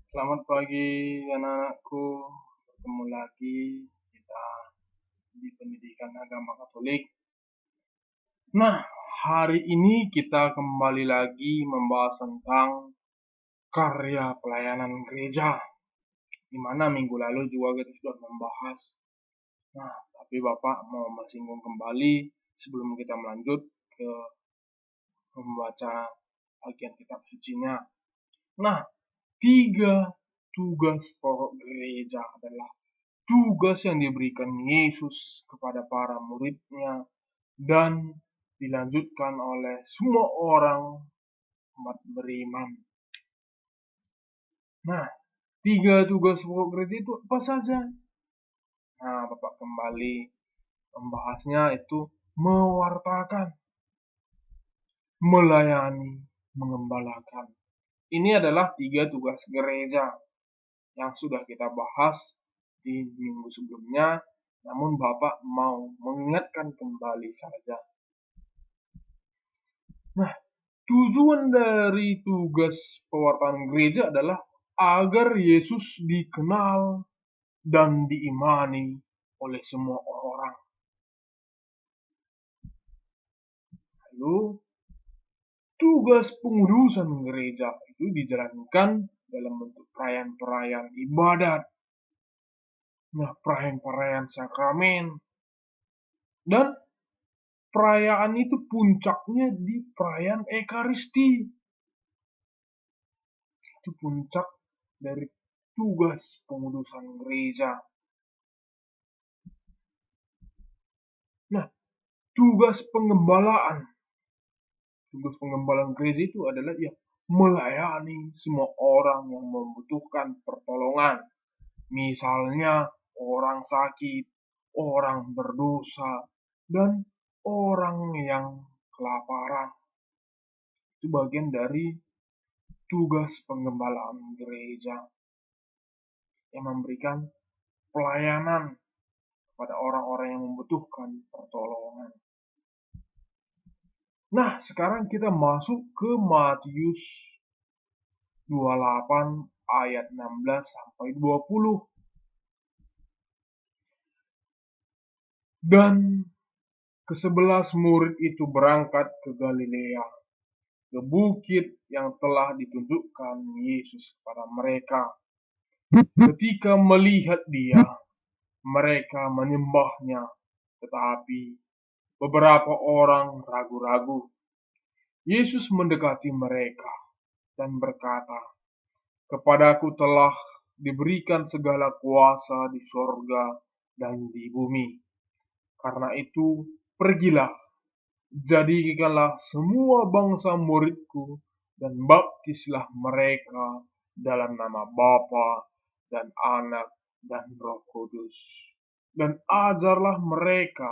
Selamat pagi anak-anakku, bertemu lagi kita di pendidikan agama Katolik. Nah, hari ini kita kembali lagi membahas tentang karya pelayanan gereja, di mana minggu lalu juga kita sudah membahas. Nah, tapi Bapak mau bersinggung kembali sebelum kita melanjut ke membaca bagian kitab sucinya. Nah, 3 tugas pokok gereja adalah tugas yang diberikan Yesus kepada para muridnya dan dilanjutkan oleh semua orang umat beriman. Nah, 3 tugas pokok gereja itu apa saja? Nah, Bapak kembali membahasnya itu mewartakan, melayani, mengembalakan. Ini adalah 3 tugas gereja yang sudah kita bahas di minggu sebelumnya, namun Bapak mau mengingatkan kembali saja. Nah, tujuan dari tugas pewartaan gereja adalah agar Yesus dikenal dan diimani oleh semua orang. Lalu, tugas pengurusan gereja itu dijalankan dalam bentuk perayaan-perayaan ibadat, perayaan-perayaan sakramen, dan perayaan itu puncaknya di perayaan Ekaristi. Itu puncak dari tugas pengurusan gereja. Nah, tugas pengembalaan. Tugas pengembalaan gereja itu adalah melayani semua orang yang membutuhkan pertolongan. Misalnya orang sakit, orang berdosa, dan orang yang kelaparan. Itu bagian dari tugas pengembalaan gereja yang memberikan pelayanan pada orang-orang yang membutuhkan pertolongan. Nah, sekarang kita masuk ke Matius 28 ayat 16 sampai 20. Dan ke-11 murid itu berangkat ke Galilea, ke bukit yang telah ditunjukkan Yesus kepada mereka. Ketika melihat Dia, mereka menyembahnya, tetapi beberapa orang ragu-ragu. Yesus mendekati mereka dan berkata, "Kepadaku telah diberikan segala kuasa di sorga dan di bumi. Karena itu, pergilah, jadikanlah semua bangsa muridku dan baptislah mereka dalam nama Bapa dan Anak dan Roh Kudus. Dan ajarlah mereka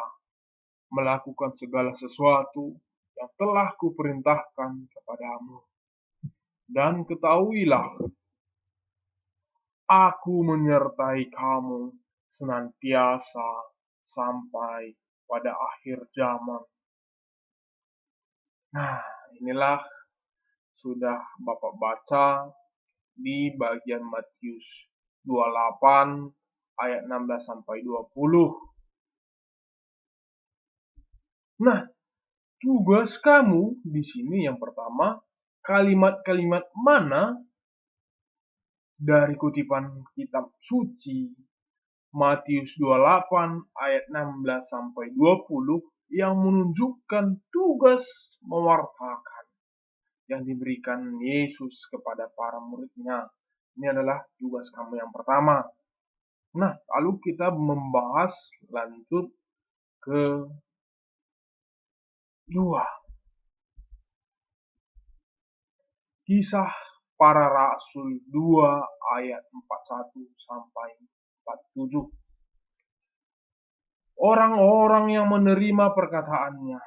melakukan segala sesuatu yang telah kuperintahkan kepadamu. Dan ketahuilah, aku menyertai kamu senantiasa sampai pada akhir zaman." Nah, inilah sudah Bapak baca di bagian Matius 28 ayat 16 sampai 20. Nah, tugas kamu di sini yang pertama, kalimat-kalimat mana dari kutipan kitab suci Matius 28 ayat 16 sampai 20 yang menunjukkan tugas mewartakan yang diberikan Yesus kepada para muridnya. Ini adalah tugas kamu yang pertama. Nah, lalu kita membahas lanjut ke 2. Kisah para Rasul 2 ayat 41 sampai 47. Orang-orang yang menerima perkataannya,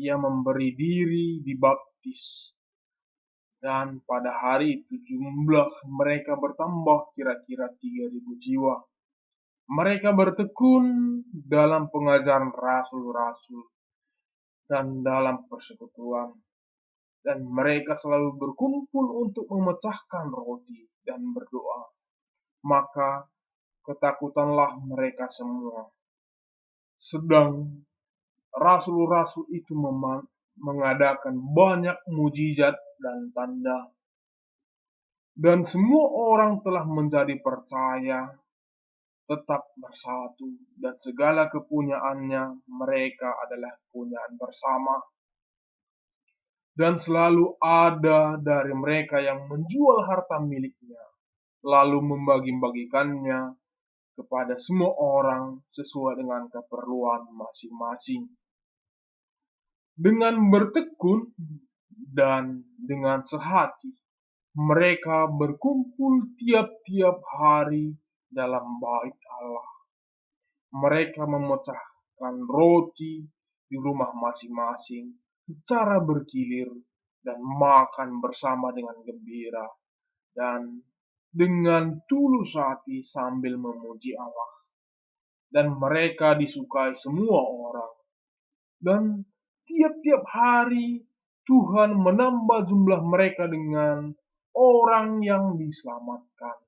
ia memberi diri dibaptis. Dan pada hari itu jumlah mereka bertambah kira-kira 3.000 jiwa. Mereka bertekun dalam pengajaran rasul-rasul dan dalam persekutuan. Dan mereka selalu berkumpul untuk memecahkan roti dan berdoa. Maka ketakutanlah mereka semua. Sedang rasul-rasul itu mengadakan banyak mujizat dan tanda. Dan semua orang telah menjadi percaya, tetap bersatu, dan segala kepunyaannya mereka adalah kepunyaan bersama. Dan selalu ada dari mereka yang menjual harta miliknya, lalu membagi-bagikannya kepada semua orang sesuai dengan keperluan masing-masing. Dengan bertekun dan dengan sehati, mereka berkumpul tiap-tiap hari dalam bait Allah. Mereka memecahkan roti di rumah masing-masing secara bergilir dan makan bersama dengan gembira dan dengan tulus hati sambil memuji Allah. Dan mereka disukai semua orang. Dan tiap-tiap hari Tuhan menambah jumlah mereka dengan orang yang diselamatkan.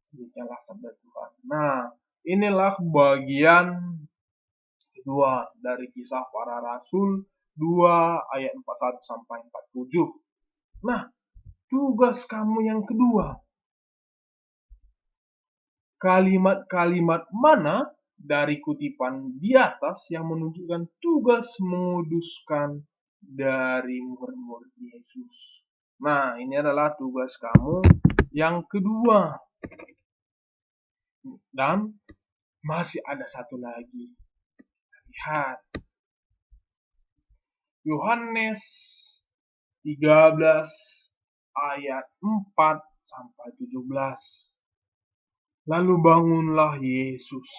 Demikianlah sabda Tuhan. Nah, inilah bagian kedua dari Kisah Para Rasul 2 ayat 41 sampai 47. Nah, tugas kamu yang kedua. Kalimat-kalimat mana dari kutipan di atas yang menunjukkan tugas menguduskan dari murid-murid Yesus? Nah, ini adalah tugas kamu yang kedua. Dan masih ada satu lagi. Lihat. Yohanes 13 ayat 4 sampai 17. Lalu bangunlah Yesus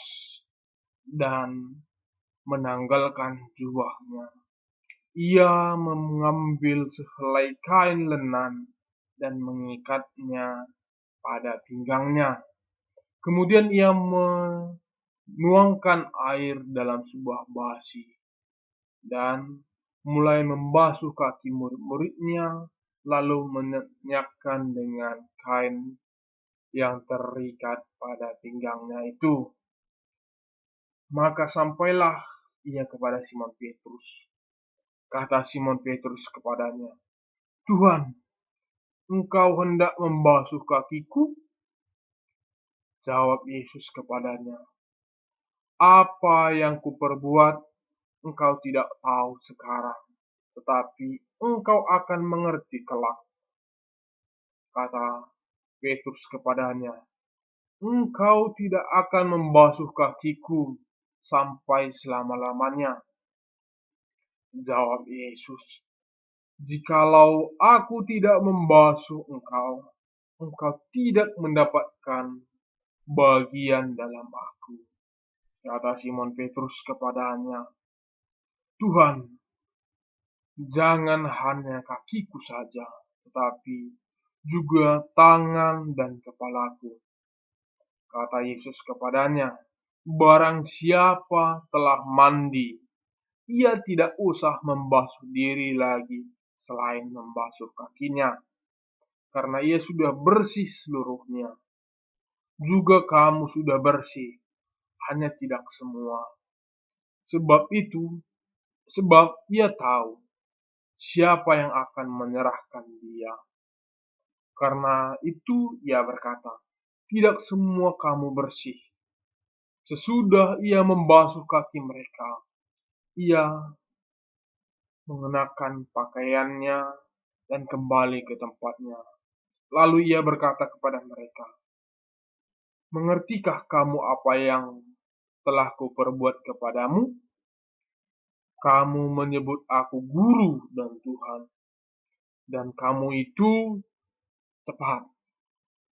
dan menanggalkan jubahnya. Ia mengambil sehelai kain lenan dan mengikatnya pada pinggangnya. Kemudian ia menuangkan air dalam sebuah basi dan mulai membasuh kaki murid-muridnya, lalu menyapkan dengan kain yang terikat pada pinggangnya itu. Maka sampailah ia kepada Simon Petrus. Kata Simon Petrus kepadanya, Tuhan, engkau hendak membasuh kakiku? Jawab Yesus kepadanya, apa yang kuperbuat engkau tidak tahu sekarang, tetapi engkau akan mengerti kelak. Kata Petrus kepadanya, engkau tidak akan membasuh kakiku sampai selama-lamanya. Jawab Yesus, jikalau aku tidak membasuh engkau, engkau tidak mendapatkan bagian dalam aku. Kata Simon Petrus kepadanya, Tuhan, jangan hanya kakiku saja, tetapi juga tangan dan kepalaku. Kata Yesus kepadanya, barang siapa telah mandi, ia tidak usah membasuh diri lagi selain membasuh kakinya, karena ia sudah bersih seluruhnya. Juga kamu sudah bersih, hanya tidak semua. Sebab ia tahu siapa yang akan menyerahkan dia. Karena itu ia berkata, tidak semua kamu bersih. Sesudah ia membasuh kaki mereka, ia mengenakan pakaiannya dan kembali ke tempatnya. Lalu ia berkata kepada mereka, mengertikah kamu apa yang telah kuperbuat kepadamu? Kamu menyebut aku guru dan Tuhan, dan kamu itu tepat,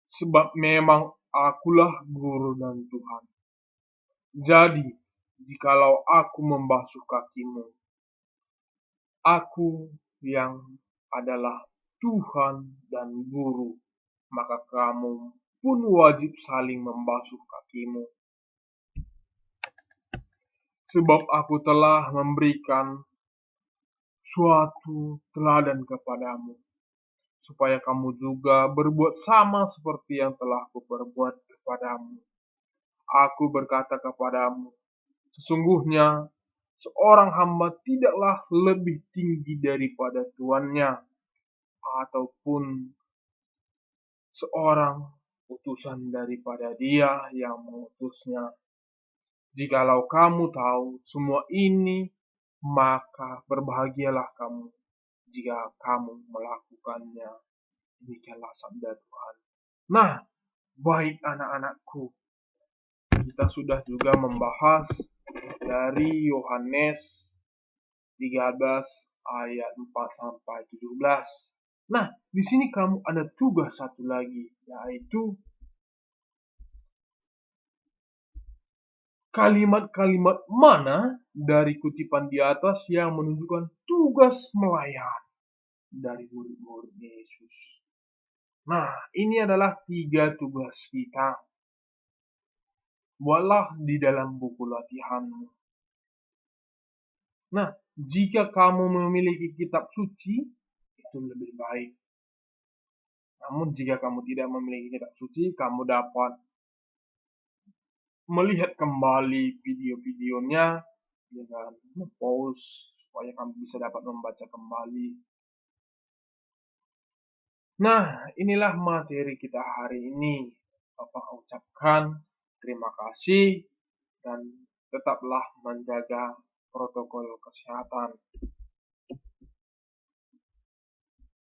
sebab memang akulah guru dan Tuhan. Jadi, jikalau aku membasuh kakimu, aku yang adalah Tuhan dan guru, maka kamu pun wajib saling membasuh kakimu. Sebab aku telah memberikan suatu teladan kepadamu, supaya kamu juga berbuat sama seperti yang telah kuperbuat kepadamu. Aku berkata kepadamu, sesungguhnya seorang hamba tidaklah lebih tinggi daripada tuannya, ataupun seorang utusan daripada dia yang mengutusnya. Jikalau kamu tahu semua ini, maka berbahagialah kamu jika kamu melakukannya. Demikianlah sabda Tuhan. Nah, baik anak-anakku, kita sudah juga membahas dari Yohanes 13 ayat 4 sampai 17. Nah, di sini kamu ada tugas satu lagi, yaitu kalimat-kalimat mana dari kutipan di atas yang menunjukkan tugas melayani dari murid-murid Yesus. Nah, ini adalah 3 tugas kita. Buatlah di dalam buku latihanmu. Nah, jika kamu memiliki kitab suci, itu lebih baik. Namun jika kamu tidak memiliki kitab suci, kamu dapat melihat kembali video-videonya dengan pause supaya kamu bisa dapat membaca kembali. Nah, inilah materi kita hari ini. Bapak ucapkan terima kasih dan tetaplah menjaga protokol kesehatan.